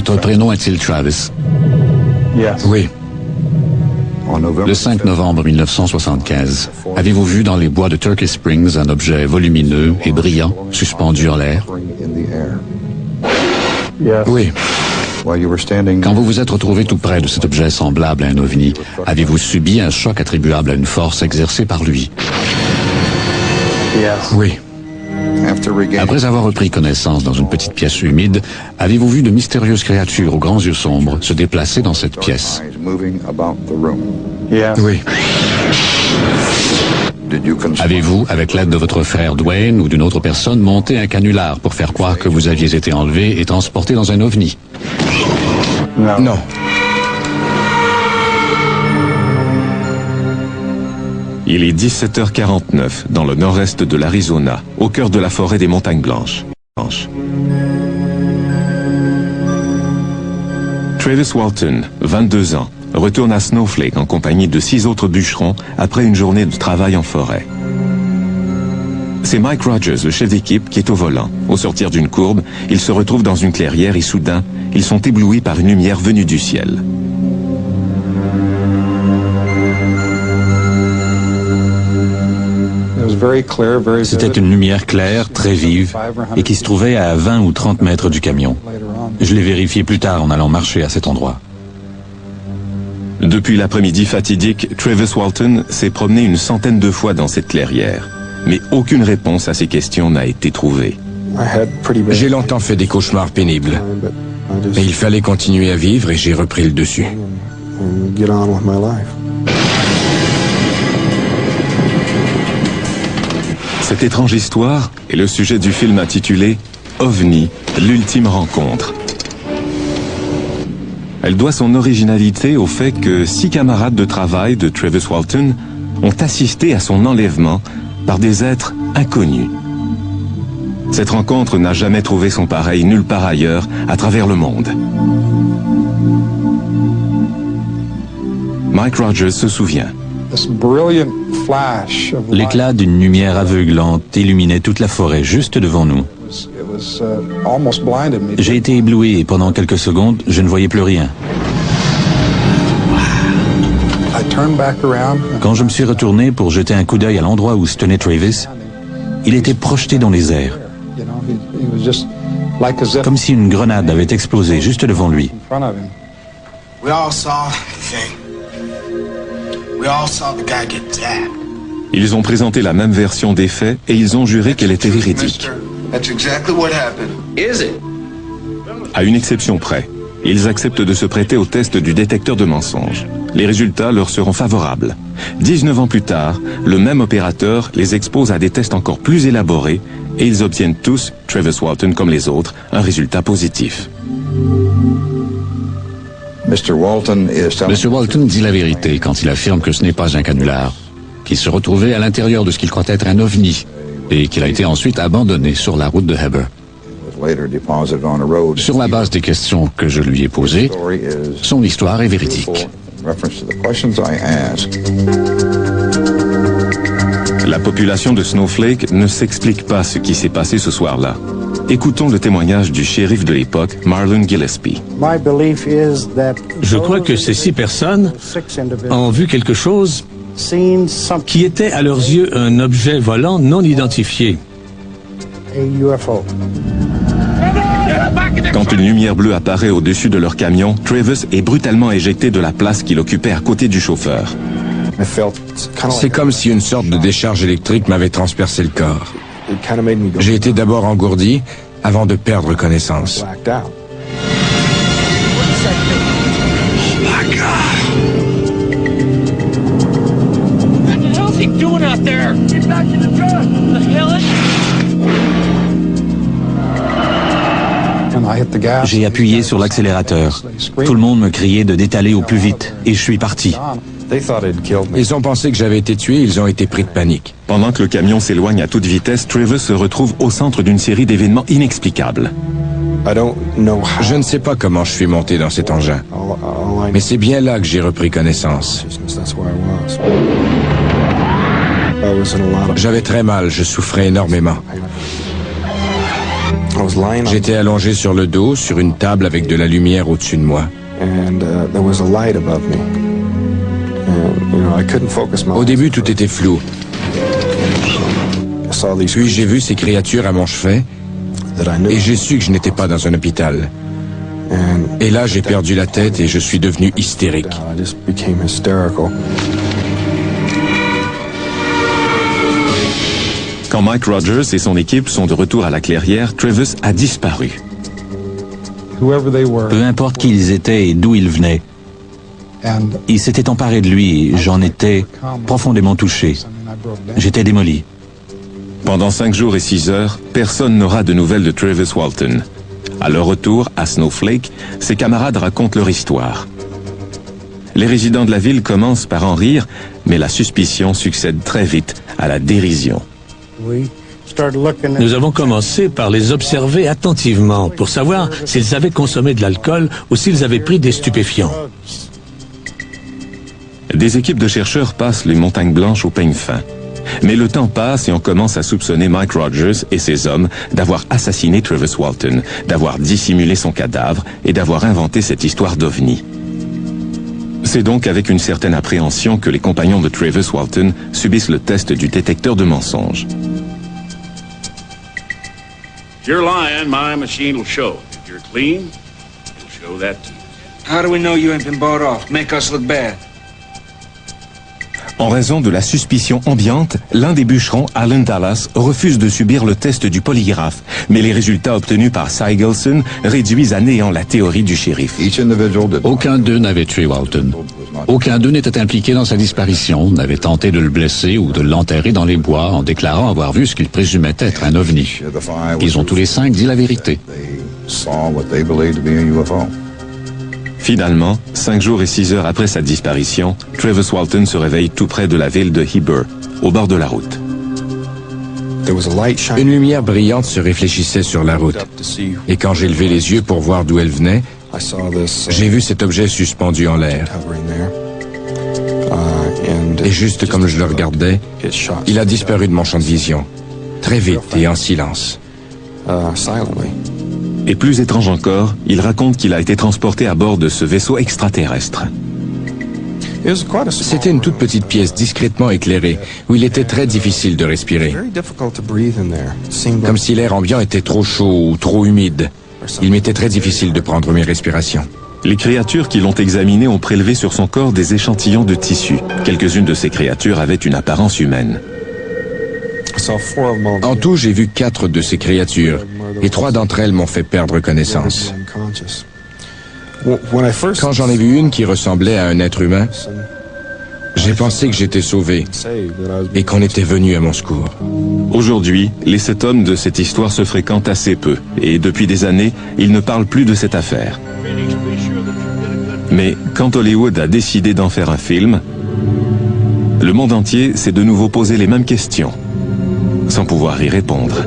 Votre prénom est-il Travis? Oui. Le 5 novembre 1975, avez-vous vu dans les bois de Turkey Springs un objet volumineux et brillant suspendu en l'air? Oui. Quand vous vous êtes retrouvé tout près de cet objet semblable à un ovni, avez-vous subi un choc attribuable à une force exercée par lui? Oui. Après avoir repris connaissance dans une petite pièce humide, avez-vous vu de mystérieuses créatures aux grands yeux sombres se déplacer dans cette pièce? Oui. Avez-vous, avec l'aide de votre frère Dwayne ou d'une autre personne, monté un canular pour faire croire que vous aviez été enlevé et transporté dans un ovni? Non. Il est 17h49 dans le nord-est de l'Arizona, au cœur de la forêt des Montagnes Blanches. Travis Walton, 22 ans, retourne à Snowflake en compagnie de 6 autres bûcherons après une journée de travail en forêt. C'est Mike Rogers, le chef d'équipe, qui est au volant. Au sortir d'une courbe, il se retrouve dans une clairière et soudain, ils sont éblouis par une lumière venue du ciel. C'était une lumière claire, très vive, et qui se trouvait à 20 ou 30 mètres du camion. Je l'ai vérifié plus tard en allant marcher à cet endroit. Depuis l'après-midi fatidique, Travis Walton s'est promené une centaine de fois dans cette clairière. Mais aucune réponse à ces questions n'a été trouvée. J'ai longtemps fait des cauchemars pénibles. Mais il fallait continuer à vivre et j'ai repris le dessus. Cette étrange histoire est le sujet du film intitulé OVNI, l'ultime rencontre. Elle doit son originalité au fait que 6 camarades de travail de Travis Walton ont assisté à son enlèvement par des êtres inconnus. Cette rencontre n'a jamais trouvé son pareil nulle part ailleurs à travers le monde. Mike Rogers se souvient. L'éclat d'une lumière aveuglante illuminait toute la forêt juste devant nous. J'ai été ébloui et pendant quelques secondes, je ne voyais plus rien. Quand je me suis retourné pour jeter un coup d'œil à l'endroit où se tenait Travis, il était projeté dans les airs, comme si une grenade avait explosé juste devant lui. Ils ont présenté la même version des faits et ils ont juré qu'elle était véridique. À une exception près, ils acceptent de se prêter au test du détecteur de mensonges. Les résultats leur seront favorables. 19 ans plus tard, le même opérateur les expose à des tests encore plus élaborés et ils obtiennent tous, Travis Walton comme les autres, un résultat positif. Monsieur Walton dit la vérité quand il affirme que ce n'est pas un canular, qu'il se retrouvait à l'intérieur de ce qu'il croit être un ovni et qu'il a été ensuite abandonné sur la route de Heber. Sur la base des questions que je lui ai posées, son histoire est véridique. La population de Snowflake ne s'explique pas ce qui s'est passé ce soir-là. Écoutons le témoignage du shérif de l'époque, Marlon Gillespie. Je crois que ces 6 personnes ont vu quelque chose qui était à leurs yeux un objet volant non identifié. Quand une lumière bleue apparaît au-dessus de leur camion, Travis est brutalement éjecté de la place qu'il occupait à côté du chauffeur. C'est comme si une sorte de décharge électrique m'avait transpercé le corps. J'ai été d'abord engourdi avant de perdre connaissance. J'ai appuyé sur l'accélérateur. Tout le monde me criait de détaler au plus vite et je suis parti. Ils ont pensé que j'avais été tué, ils ont été pris de panique. Pendant que le camion s'éloigne à toute vitesse, Travis se retrouve au centre d'une série d'événements inexplicables. Je ne sais pas comment je suis monté dans cet engin, mais c'est bien là que j'ai repris connaissance. J'avais très mal, je souffrais énormément. J'étais allongé sur le dos, sur une table avec de la lumière au-dessus de moi. Au début, tout était flou. Puis j'ai vu ces créatures à mon chevet et j'ai su que je n'étais pas dans un hôpital. Et là, j'ai perdu la tête et je suis devenu hystérique. Quand Mike Rogers et son équipe sont de retour à la clairière, Travis a disparu. Peu importe qui ils étaient et d'où ils venaient, ils s'étaient emparés de lui et j'en étais profondément touché. J'étais démoli. Pendant 5 jours et 6 heures, personne n'aura de nouvelles de Travis Walton. À leur retour, à Snowflake, ses camarades racontent leur histoire. Les résidents de la ville commencent par en rire, mais la suspicion succède très vite à la dérision. Nous avons commencé par les observer attentivement pour savoir s'ils avaient consommé de l'alcool ou s'ils avaient pris des stupéfiants. Des équipes de chercheurs passent les montagnes blanches au peigne fin. Mais le temps passe et on commence à soupçonner Mike Rogers et ses hommes d'avoir assassiné Travis Walton, d'avoir dissimulé son cadavre et d'avoir inventé cette histoire d'OVNI. C'est donc avec une certaine appréhension que les compagnons de Travis Walton subissent le test du détecteur de mensonges. If you're lying, my machine will show. If you're clean, it'll show that too. How do we know you ain't been bought off? Make us look bad. En raison de la suspicion ambiante, l'un des bûcherons, Alan Dallas, refuse de subir le test du polygraphe, mais les résultats obtenus par Sigelson réduisent à néant la théorie du shérif. Aucun d'eux n'avait tué Walton. Aucun d'eux n'était impliqué dans sa disparition, n'avait tenté de le blesser ou de l'enterrer dans les bois en déclarant avoir vu ce qu'ils présumaient être un ovni. Ils ont tous les 5 dit la vérité. Finalement, 5 jours et 6 heures après sa disparition, Travis Walton se réveille tout près de la ville de Heber, au bord de la route. Une lumière brillante se réfléchissait sur la route. Et quand j'ai levé les yeux pour voir d'où elle venait, j'ai vu cet objet suspendu en l'air. Et juste comme je le regardais, il a disparu de mon champ de vision. Très vite et en silence. Et plus étrange encore, il raconte qu'il a été transporté à bord de ce vaisseau extraterrestre. C'était une toute petite pièce discrètement éclairée, où il était très difficile de respirer. Comme si l'air ambiant était trop chaud ou trop humide. Il m'était très difficile de prendre mes respirations. Les créatures qui l'ont examiné ont prélevé sur son corps des échantillons de tissu. Quelques-unes de ces créatures avaient une apparence humaine. En tout, j'ai vu 4 de ces créatures, et 3 d'entre elles m'ont fait perdre connaissance. Quand j'en ai vu une qui ressemblait à un être humain, j'ai pensé que j'étais sauvé et qu'on était venu à mon secours. Aujourd'hui, les 7 hommes de cette histoire se fréquentent assez peu, et depuis des années, ils ne parlent plus de cette affaire. Mais quand Hollywood a décidé d'en faire un film, le monde entier s'est de nouveau posé les mêmes questions, sans pouvoir y répondre.